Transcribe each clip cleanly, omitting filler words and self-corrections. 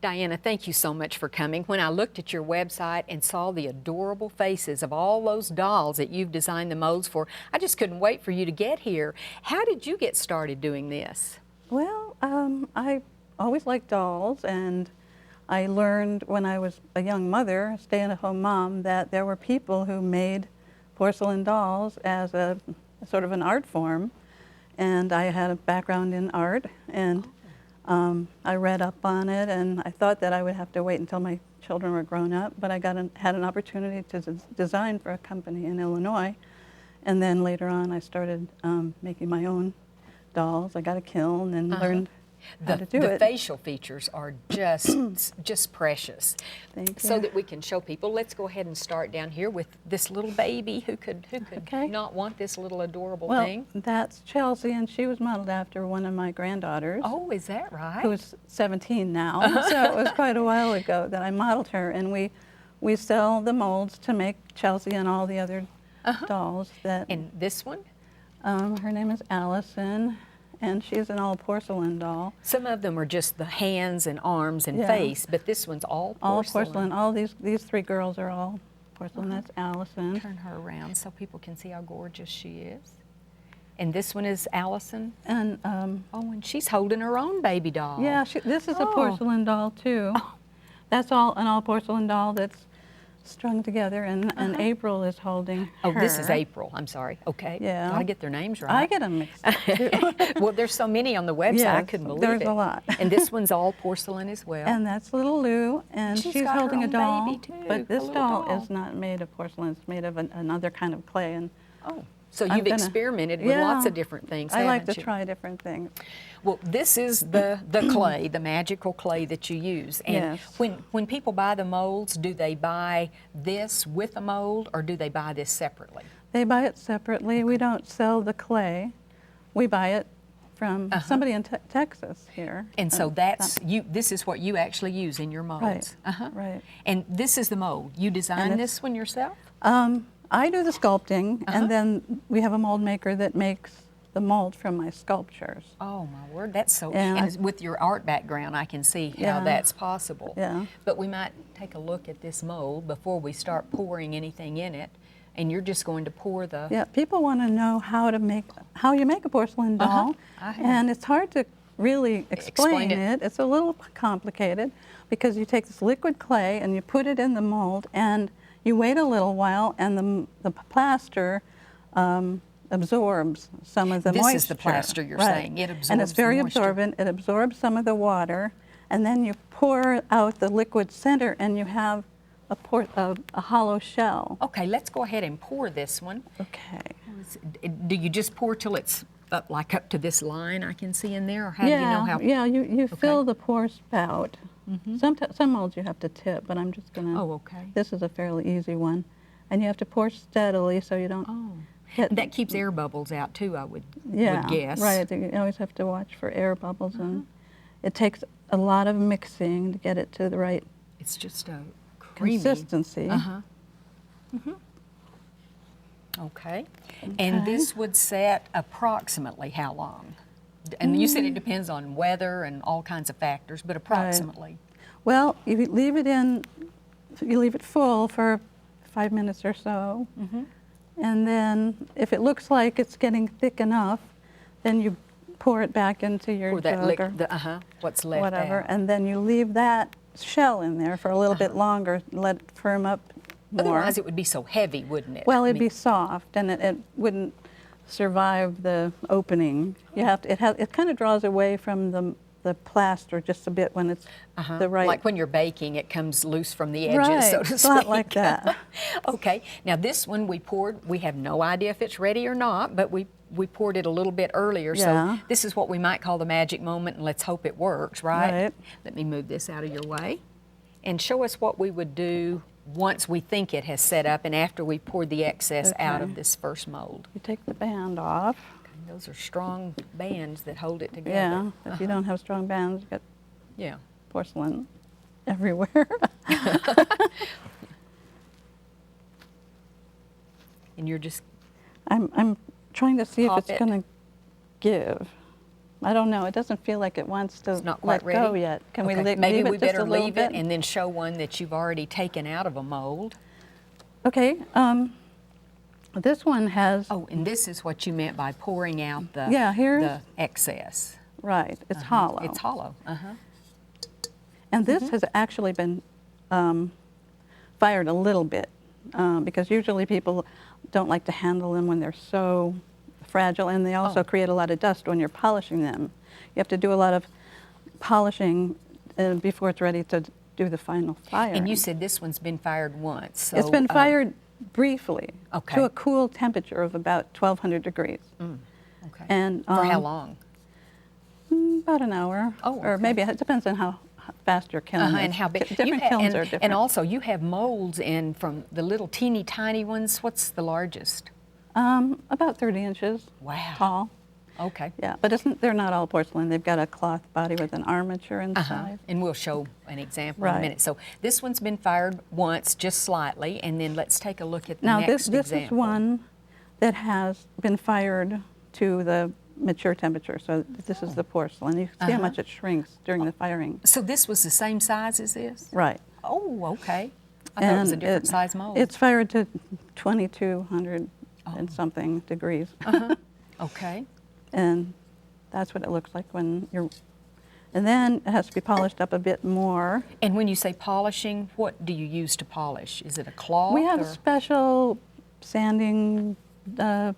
Diana, thank you so much for coming. When I looked at your website and saw the adorable faces of all those dolls that you've designed the molds for, I just couldn't wait for you to get here. How did you get started doing this? Well, I always liked dolls, and I learned when I was a young mother, stay-at-home mom, that there were people who made porcelain dolls as a sort of an art form. And I had a background in art, and I read up on it, and I thought that I would have to wait until my children were grown up, but I had an opportunity to design for a company in Illinois. And then later on, I started making my own dolls. I got a kiln and learned how to do it. The facial features are just precious. Thank you. So that we can show people, let's go ahead and start down here with this little baby who could not want this little adorable thing. That's Chelsea, and she was modeled after one of my granddaughters. Oh, is that right? Who's 17 now, so it was quite a while ago that I modeled her, and we sell the molds to make Chelsea and all the other dolls. And this one? Her name is Allison, and she's an all porcelain doll. Some of them are just the hands and arms and face, but this one's all porcelain. All porcelain. All these three girls are all porcelain. That's Allison. Turn her around so people can see how gorgeous she is. And this one is Allison. And and she's holding her own baby doll. Yeah, this is a porcelain doll too. That's an all porcelain doll that's strung together, and April is holding her. Oh, this is April. I'm sorry. Okay. Yeah. Gotta get their names right. I get them mixed up too. Well, there's so many on the website, yes, I couldn't believe it. There's a lot. And this one's all porcelain as well. And that's little Lou, and she's got holding her a doll. own baby too, but this doll doll is not made of porcelain. It's made of another kind of clay. And so you've experimented with lots of different things, I like haven't to you? try different things. Well, this is the clay, the magical clay that you use. And when people buy the molds, do they buy this with a mold, or do they buy this separately? They buy it separately. We don't sell the clay. We buy it from somebody in Texas here. And so that's this is what you actually use in your molds. Right. Right. And this is the mold. You designed this one yourself? I do the sculpting, and then we have a mold maker that makes the mold from my sculptures. Oh my word, that's so, and with your art background I can see how that's possible. Yeah. But we might take a look at this mold before we start pouring anything in it, and you're just going to pour the... Yeah, people want to know how you make a porcelain doll, and it's hard to really explain it. It's a little complicated, because you take this liquid clay and you put it in the mold, and you wait a little while, and the plaster absorbs some of the moisture. This is the plaster you're saying. It absorbs and it's very the moisture. absorbent. It absorbs some of the water, and then you pour out the liquid center, and you have a hollow shell. Okay, let's go ahead and pour this one. Okay. Do you just pour till it's up to this line I can see in there, or how do you know how? Yeah, you fill the pour spout. Some molds you have to tip, but I'm just gonna. Oh, okay. This is a fairly easy one, and you have to pour steadily so you don't. That keeps air bubbles out too, I would guess. Right. You always have to watch for air bubbles, and it takes a lot of mixing to get it to the right. It's just a creamy consistency. Okay. And this would set approximately how long? And you said it depends on weather and all kinds of factors, but approximately. Right. Well, you leave it full for 5 minutes or so, and then if it looks like it's getting thick enough, then you pour it back into your jug or what's left whatever, out. and then you leave that shell in there for a little bit longer, let it firm up more. Otherwise it would be so heavy, wouldn't it? Well, it'd be soft, and it wouldn't survive the opening. You have to. It kind of draws away from the plaster just a bit when it's the right. Like when you're baking, it comes loose from the edges, so to speak. It's not like that. Okay. Now this one we poured. We have no idea if it's ready or not, but we poured it a little bit earlier. So this is what we might call the magic moment, and let's hope it works, right? Let me move this out of your way, and show us what we would do once we think it has set up and after we poured the excess out of this first mold. You take the band off. Okay, those are strong bands that hold it together. Yeah, if you don't have strong bands, you get porcelain everywhere. And you're just... I'm trying to see if it's going to give. I don't know. It doesn't feel like it wants to It's not quite let go ready? yet. Can Okay. we leave Maybe it we just better a little leave bit? it and then show one that you've already taken out of a mold. Okay. This one has. Oh, and this is what you meant by pouring out the, the excess. Right. It's hollow. It's hollow. And this has actually been fired a little bit because usually people don't like to handle them when they're so fragile, and they also create a lot of dust when you're polishing them. You have to do a lot of polishing before it's ready to do the final firing. And you said this one's been fired once. So, it's been fired briefly to a Okay. cool temperature of about 1,200 degrees. Okay. And For how long? about an hour. Oh, Or okay. maybe it depends on how fast your kiln is. And how big? Different kilns are different. And also, you have molds in from the little teeny tiny ones. What's the largest? About 30 inches Wow. tall. Okay. Yeah, but they're not all porcelain. They've got a cloth body with an armature inside. And we'll show an example in a Right. minute. So this one's been fired once, just slightly, and then let's take a look at the Now next this example. is one that has been fired to the mature temperature. So this is the porcelain. You can see how much it shrinks during the firing. So this was the same size as this? Right. Oh, okay. I thought it was a different size mold. It's fired to 2,200 and something degrees. Okay. And that's what it looks like when you're, and then it has to be polished up a bit more. And when you say polishing, what do you use to polish? Is it a cloth? We have or? special sanding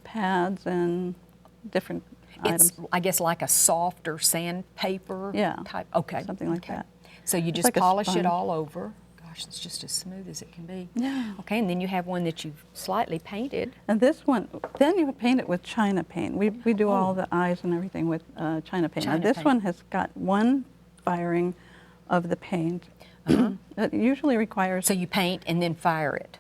pads and different It's, items. I guess, like a softer sandpaper Yeah, type? Okay. something like that. So you It's just like a polish it sponge. all over. Gosh, it's just as smooth as it can be. Yeah. Okay, and then you have one that you've slightly painted. And this one, then you would paint it with China paint. We do all the eyes and everything with China paint. China Now this paint. one has got one firing of the paint. It usually requires, So you paint and then fire it.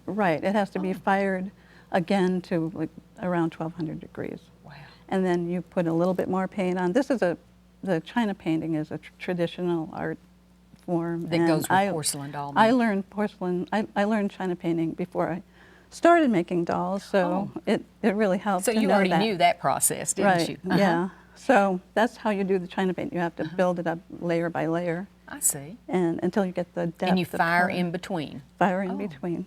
right, it has to be fired again to like around 1,200 degrees. Wow. And then you put a little bit more paint on. This is the China painting is a traditional art form. That and goes with porcelain doll I making. learned porcelain, I learned China painting before I started making dolls, so it really helped So to you know already that. knew that process, didn't Right, you? yeah. So that's how you do the China paint. You have to build it up layer by layer I see. and until you get the depth. And you of fire color. in between. Fire in between.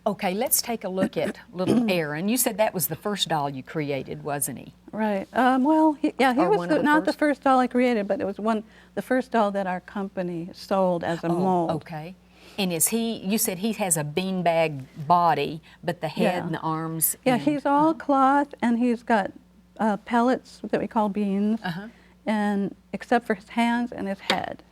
Okay, let's take a look at little Aaron. You said that was the first doll you created, wasn't he? Right. Well, he Or was one of the not the first? first doll I created, but it was the first doll that our company sold as a mold. Okay. And is he, you said he has a beanbag body, but the head Yeah. and the arms. Yeah, and- he's all cloth, and he's got pellets that we call beans, and except for his hands and his head.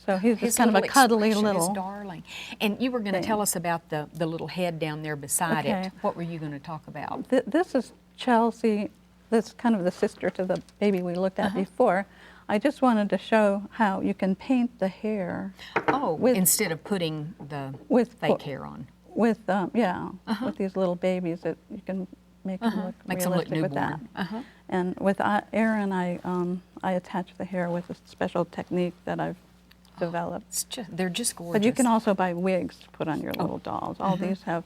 So he's His just kind of a little cuddly expression is little. darling. And you were going to thing. tell us about the little head down there beside Okay. it. What were you going to talk about? This is Chelsea. That's kind of the sister to the baby we looked at before. I just wanted to show how you can paint the hair Oh, with- instead of putting the with fake hair on. with with these little babies that you can make them look Makes them look realistic with that. newborn. And with Aaron, I attach the hair with a special technique that I've developed. It's just, they're just gorgeous. But you can also buy wigs to put on your little dolls. All these have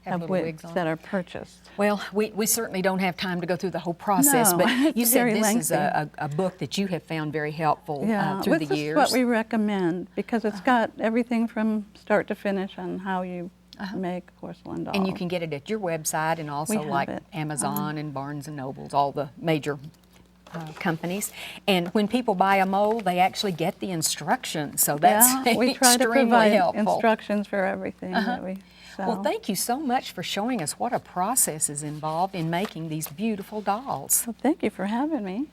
little wigs on. that are purchased. Well, we certainly don't have time to go through the whole process, No, but it's you said very this is lengthy. a book that you have found very helpful Yeah, through this the is years. what we recommend because it's got everything from start to finish on how you make porcelain dolls. And you can get it at your website and also have like it. Amazon and Barnes and Nobles, all the major companies. And when people buy a mold, they actually get the instructions. So that's we try to extremely provide helpful. instructions for everything that we sell. Well, thank you so much for showing us what a process is involved in making these beautiful dolls. Well, thank you for having me.